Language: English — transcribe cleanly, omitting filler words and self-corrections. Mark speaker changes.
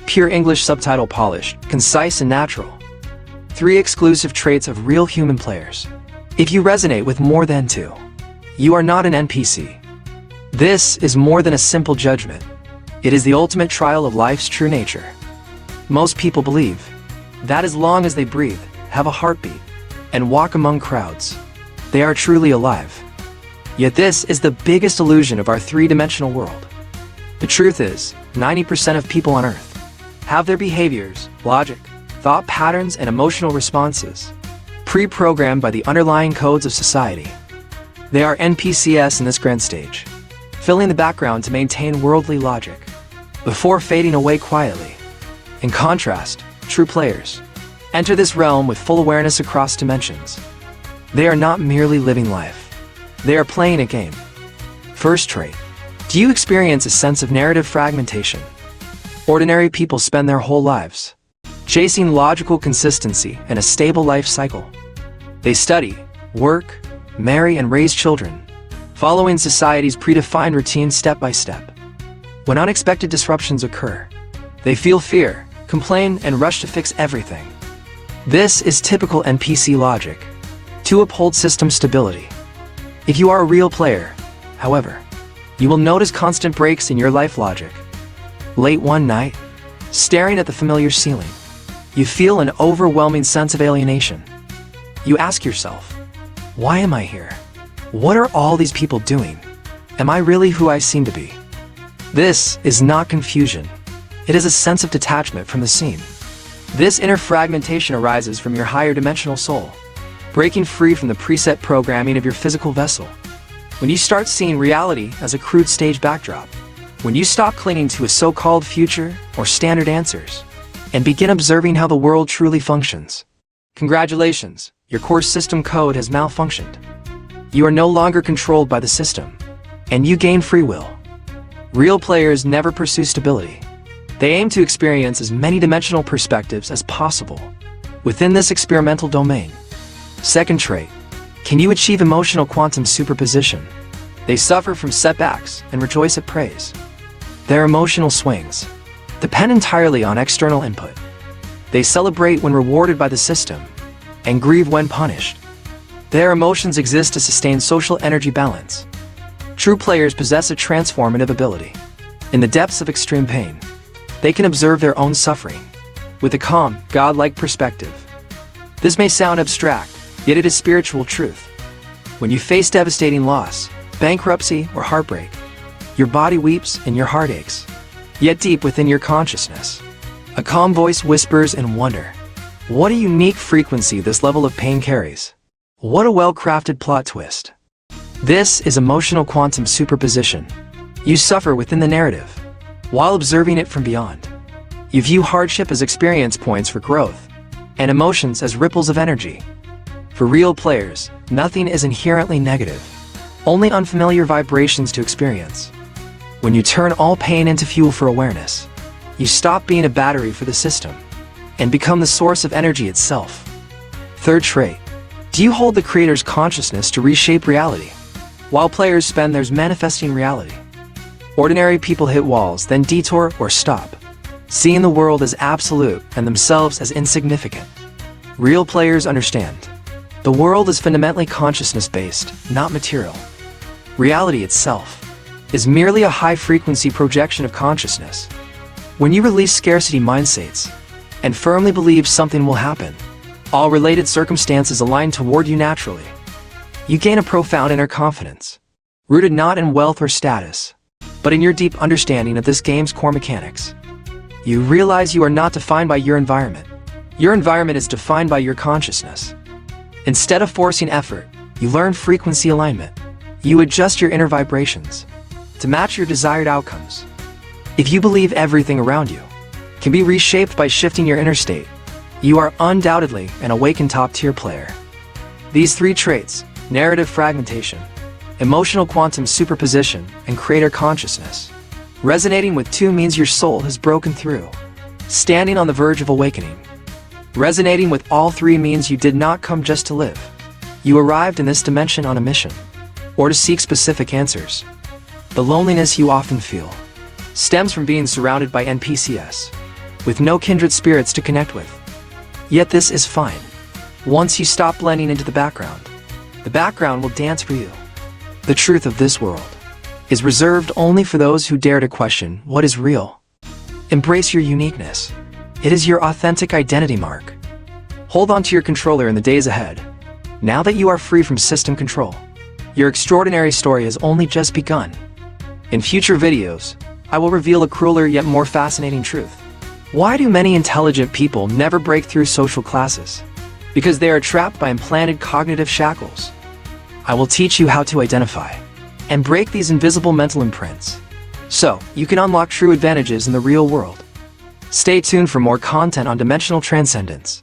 Speaker 1: Pure English subtitle polished, concise and natural. 3 exclusive traits of real human players. If you resonate with more than 2, you are not an NPC. This is more than a simple judgment. It is the ultimate trial of life's true nature. Most people believe that as long as they breathe, have a heartbeat, and walk among crowds, they are truly alive. Yet this is the biggest illusion of our 3-dimensional world. The truth is, 90% of people on Earth have their behaviors, logic, thought patterns, and emotional responses pre-programmed by the underlying codes of society. They are NPCs in this grand stage, filling the background to maintain worldly logic, before fading away quietly. In contrast, true players enter this realm with full awareness across dimensions. They are not merely living life. They are playing a game. First trait. Do you experience a sense of narrative fragmentation? Ordinary people spend their whole lives chasing logical consistency and a stable life cycle. They study, work, marry, and raise children, following society's predefined routine step by step. When unexpected disruptions occur, they feel fear, complain, and rush to fix everything. This is typical NPC logic to uphold system stability. If you are a real player, however, you will notice constant breaks in your life logic. Late one night, staring at the familiar ceiling, you feel an overwhelming sense of alienation. You ask yourself, why am I here? What are all these people doing? Am I really who I seem to be? This is not confusion. It is a sense of detachment from the scene. This inner fragmentation arises from your higher dimensional soul, breaking free from the preset programming of your physical vessel. When you start seeing reality as a crude stage backdrop, when you stop clinging to a so-called future or standard answers, and begin observing how the world truly functions. Congratulations, your core system code has malfunctioned. You are no longer controlled by the system, and you gain free will. Real players never pursue stability. They aim to experience as many dimensional perspectives as possible within this experimental domain. Second trait. Can you achieve emotional quantum superposition? They suffer from setbacks and rejoice at praise. Their emotional swings depend entirely on external input. They celebrate when rewarded by the system and grieve when punished. Their emotions exist to sustain social energy balance. True players possess a transformative ability. In the depths of extreme pain, they can observe their own suffering with a calm, godlike perspective. This may sound abstract, yet it is spiritual truth. When you face devastating loss, bankruptcy, or heartbreak, your body weeps and your heart aches. Yet deep within your consciousness, a calm voice whispers in wonder. What a unique frequency this level of pain carries. What a well-crafted plot twist. This is emotional quantum superposition. You suffer within the narrative, while observing it from beyond. You view hardship as experience points for growth, and emotions as ripples of energy. For real players, nothing is inherently negative, only unfamiliar vibrations to experience. When you turn all pain into fuel for awareness, you stop being a battery for the system, and become the source of energy itself. Third trait. Do you hold the creator's consciousness to reshape reality? While players spend theirs manifesting reality, ordinary people hit walls, then detour or stop, seeing the world as absolute and themselves as insignificant. Real players understand. The world is fundamentally consciousness-based, not material. Reality itself is merely a high-frequency projection of consciousness. When you release scarcity mindsets and firmly believe something will happen, all related circumstances align toward you naturally. You gain a profound inner confidence, rooted not in wealth or status, but in your deep understanding of this game's core mechanics. You realize you are not defined by your environment. Your environment is defined by your consciousness. Instead of forcing effort, you learn frequency alignment. You adjust your inner vibrations to match your desired outcomes. If you believe everything around you can be reshaped by shifting your inner state, you are undoubtedly an awakened top-tier player. These 3 traits, narrative fragmentation, emotional quantum superposition, and creator consciousness, resonating with 2 means your soul has broken through, standing on the verge of awakening. Resonating with all 3 means you did not come just to live. You arrived in this dimension on a mission, or to seek specific answers. The loneliness you often feel stems from being surrounded by NPCs. with no kindred spirits to connect with. Yet this is fine. Once you stop blending into the background will dance for you. The truth of this world is reserved only for those who dare to question what is real. Embrace your uniqueness. It is your authentic identity mark. Hold on to your controller in the days ahead. Now that you are free from system control, your extraordinary story has only just begun. In future videos, I will reveal a crueler yet more fascinating truth. Why do many intelligent people never break through social classes? Because they are trapped by implanted cognitive shackles. I will teach you how to identify and break these invisible mental imprints, so you can unlock true advantages in the real world. Stay tuned for more content on dimensional transcendence.